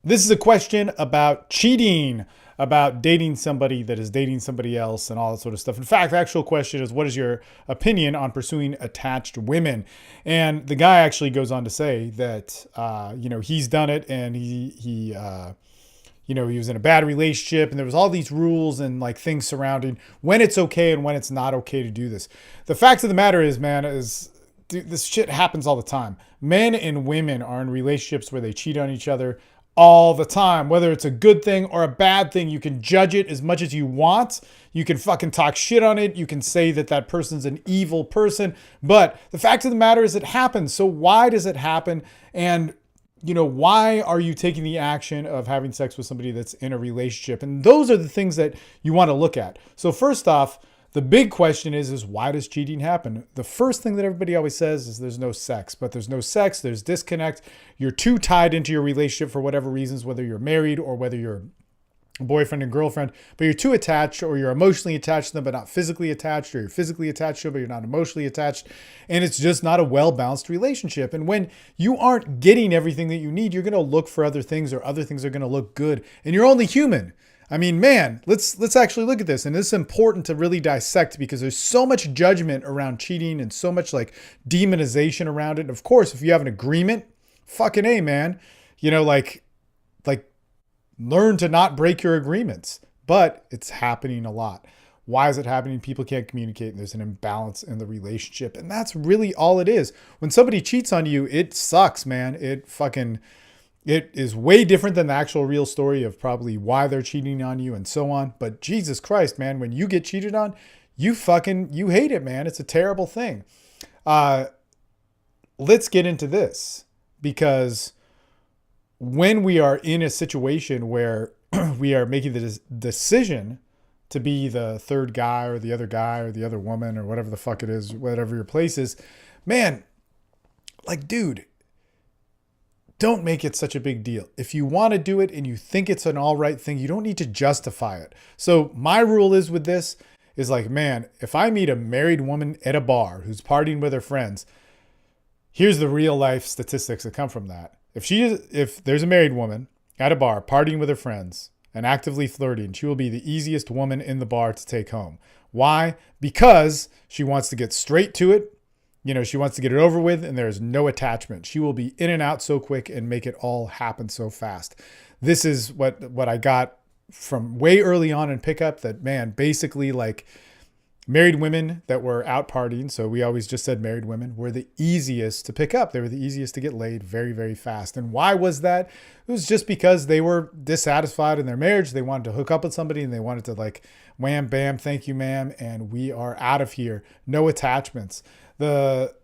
This is a question about cheating, about dating somebody that is dating somebody else and all that sort of stuff. In fact, the actual question is, what is your opinion on pursuing attached women? And the guy actually goes on to say that, he's done it and he was in a bad relationship and there was all these rules and like things surrounding when it's okay and when it's not okay to do this. The fact of the matter is, man, is dude, this shit happens all the time. Men and women are in relationships where they cheat on each other all the time. Whether it's a good thing or a bad thing, you can judge it as much as you want. You can fucking talk shit on it. You can say that that person's an evil person. But the fact of the matter is it happens. So why does it happen? And why are you taking the action of having sex with somebody that's in a relationship? And those are the things that you want to look at. So first off, the big question is why does cheating happen? The first thing that everybody always says is there's no sex, but there's no sex, there's disconnect. You're too tied into your relationship for whatever reasons, whether you're married or whether you're boyfriend and girlfriend, but you're too attached, or you're emotionally attached to them, but not physically attached, or you're physically attached to them, but you're not emotionally attached. And it's just not a well-balanced relationship. And when you aren't getting everything that you need, you're going to look for other things, or other things are going to look good. And you're only human. I mean, man, let's actually look at this. And it's important to really dissect because there's so much judgment around cheating and so much like demonization around it. And of course, if you have an agreement, fucking A, man, like learn to not break your agreements. But it's happening a lot. Why is it happening? People can't communicate and there's an imbalance in the relationship. And that's really all it is. When somebody cheats on you, it sucks, man. It is way different than the actual real story of probably why they're cheating on you and so on. But Jesus Christ, man, when you get cheated on, you hate it, man. It's a terrible thing. Let's get into this, because when we are in a situation where we are making the decision to be the third guy or the other woman or whatever the fuck it is, whatever your place is, man, like, dude, don't make it such a big deal. If you want to do it and you think it's an all right thing, you don't need to justify it. So my rule is with this is like, man, if I meet a married woman at a bar who's partying with her friends, here's the real life statistics that come from that. If there's a married woman at a bar partying with her friends and actively flirting, she will be the easiest woman in the bar to take home. Why? Because she wants to get straight to it. She wants to get it over with and there's no attachment. She will be in and out so quick and make it all happen so fast. This is what I got from way early on in pickup, that, man, basically like married women that were out partying, so we always just said married women, were the easiest to pick up. They were the easiest to get laid very, very fast. And why was that? It was just because they were dissatisfied in their marriage. They wanted to hook up with somebody and they wanted to like, wham, bam, thank you, ma'am, and we are out of here. No attachments. The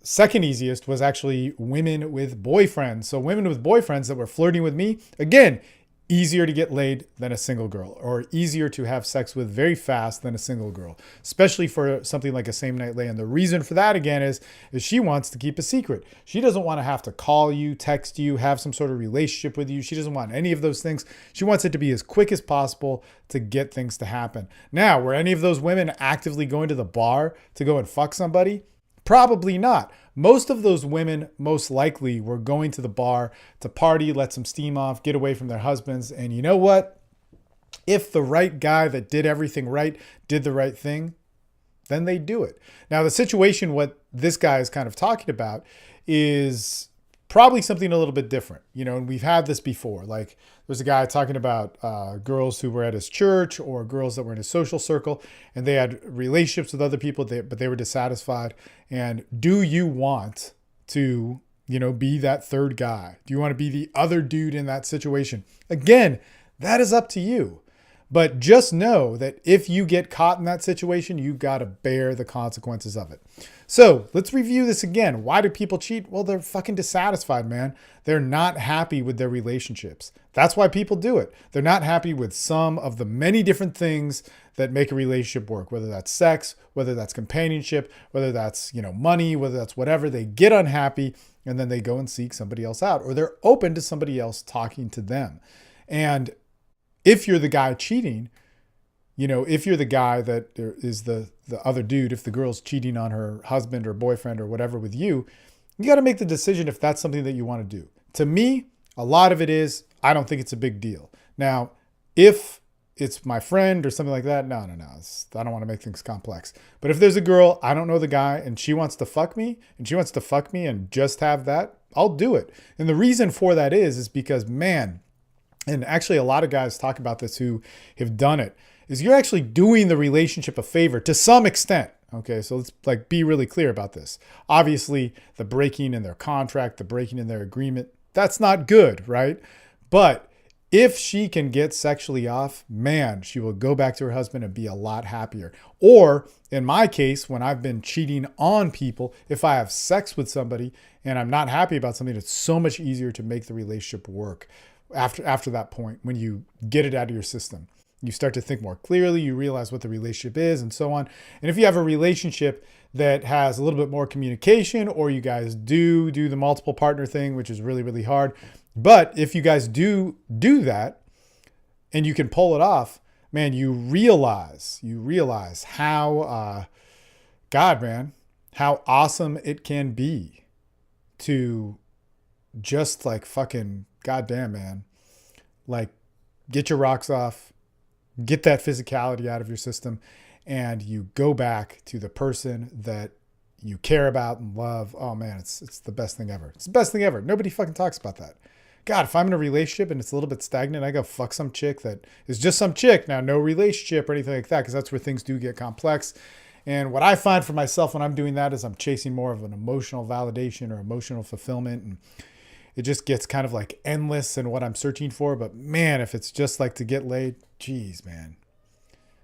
second easiest was actually women with boyfriends. So women with boyfriends that were flirting with me, again, easier to get laid than a single girl, or easier to have sex with very fast than a single girl, especially for something like a same night lay. And the reason for that, again, is she wants to keep a secret. She doesn't want to have to call you, text you, have some sort of relationship with you. She doesn't want any of those things. She wants it to be as quick as possible to get things to happen. Now, were any of those women actively going to the bar to go and fuck somebody? Probably not. Most of those women most likely were going to the bar to party, let some steam off, get away from their husbands. And you know what? If the right guy that did everything right did the right thing, then they do it. Now, the situation, what this guy is kind of talking about, is probably something a little bit different. And we've had this before. Like, there's a guy talking about girls who were at his church or girls that were in his social circle and they had relationships with other people, but they were dissatisfied. And do you want to, be that third guy? Do you want to be the other dude in that situation? Again, that is up to you. But just know that if you get caught in that situation, you've got to bear the consequences of it. So let's review this again. Why do people cheat? Well, they're fucking dissatisfied, man. They're not happy with their relationships. That's why people do it. They're not happy with some of the many different things that make a relationship work, whether that's sex, whether that's companionship, whether that's, money, whether that's whatever. They get unhappy and then they go and seek somebody else out, or they're open to somebody else talking to them. And if you're the guy cheating, if you're the guy that is the other dude, if the girl's cheating on her husband or boyfriend or whatever with you, you got to make the decision if that's something that you want to do. To me, a lot of it is, I don't think it's a big deal. Now, if it's my friend or something like that, no. I don't want to make things complex. But if there's a girl, I don't know the guy, and she wants to fuck me, and just have that, I'll do it. And the reason for that is because, man, and actually a lot of guys talk about this who have done it, is you're actually doing the relationship a favor to some extent. Okay, so let's like be really clear about this. Obviously, the breaking in their contract, the breaking in their agreement, that's not good, right? But if she can get sexually off, man, she will go back to her husband and be a lot happier. Or in my case, when I've been cheating on people, if I have sex with somebody and I'm not happy about something, it's so much easier to make the relationship work after that point when you get it out of your system. You start to think more clearly, you realize what the relationship is and so on. And if you have a relationship that has a little bit more communication, or you guys do the multiple partner thing, which is really, really hard. But if you guys do that and you can pull it off, man, you realize how, God, man, how awesome it can be to just like fucking goddamn, man, like get your rocks off, get that physicality out of your system, and you go back to the person that you care about and love. Oh man, it's the best thing ever. It's the best thing ever. Nobody fucking talks about that. God, if I'm in a relationship and it's a little bit stagnant, I go fuck some chick that is just some chick. Now, no relationship or anything like that, because that's where things do get complex. And what I find for myself when I'm doing that is I'm chasing more of an emotional validation or emotional fulfillment, and it just gets kind of like endless in what I'm searching for. But man, if it's just like to get laid, geez, man,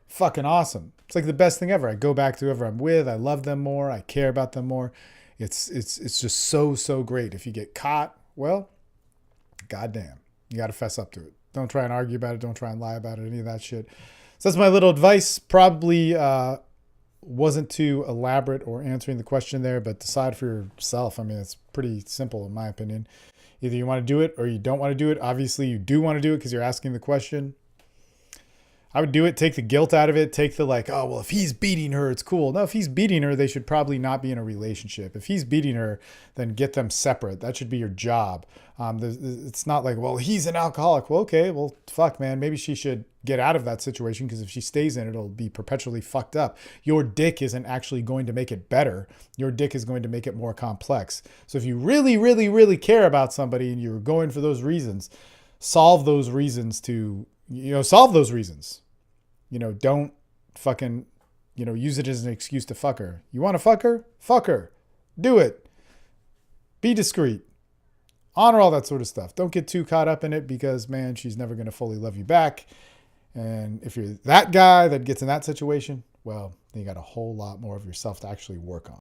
fucking awesome. It's like the best thing ever. I go back to whoever I'm with. I love them more. I care about them more. It's just so great. If you get caught, well, goddamn, you got to fess up to it. Don't try and argue about it. Don't try and lie about it. Any of that shit. So that's my little advice. Probably wasn't too elaborate or answering the question there, but decide for yourself. I mean, it's pretty simple in my opinion. Either you want to do it or you don't want to do it. Obviously, you do want to do it because you're asking the question. I would do it, take the guilt out of it, take the like, oh, well, if he's beating her, it's cool. No, if he's beating her, they should probably not be in a relationship. If he's beating her, then get them separate. That should be your job. It's not like, well, he's an alcoholic. Well, okay, well, fuck, man. Maybe she should get out of that situation, because if she stays in it, it'll be perpetually fucked up. Your dick isn't actually going to make it better. Your dick is going to make it more complex. So if you really, really, really care about somebody and you're going for those reasons, solve those reasons. Don't fucking, use it as an excuse to fuck her. You want to fuck her? Fuck her. Do it. Be discreet. Honor all that sort of stuff. Don't get too caught up in it, because, man, she's never going to fully love you back. And if you're that guy that gets in that situation, well, then you got a whole lot more of yourself to actually work on.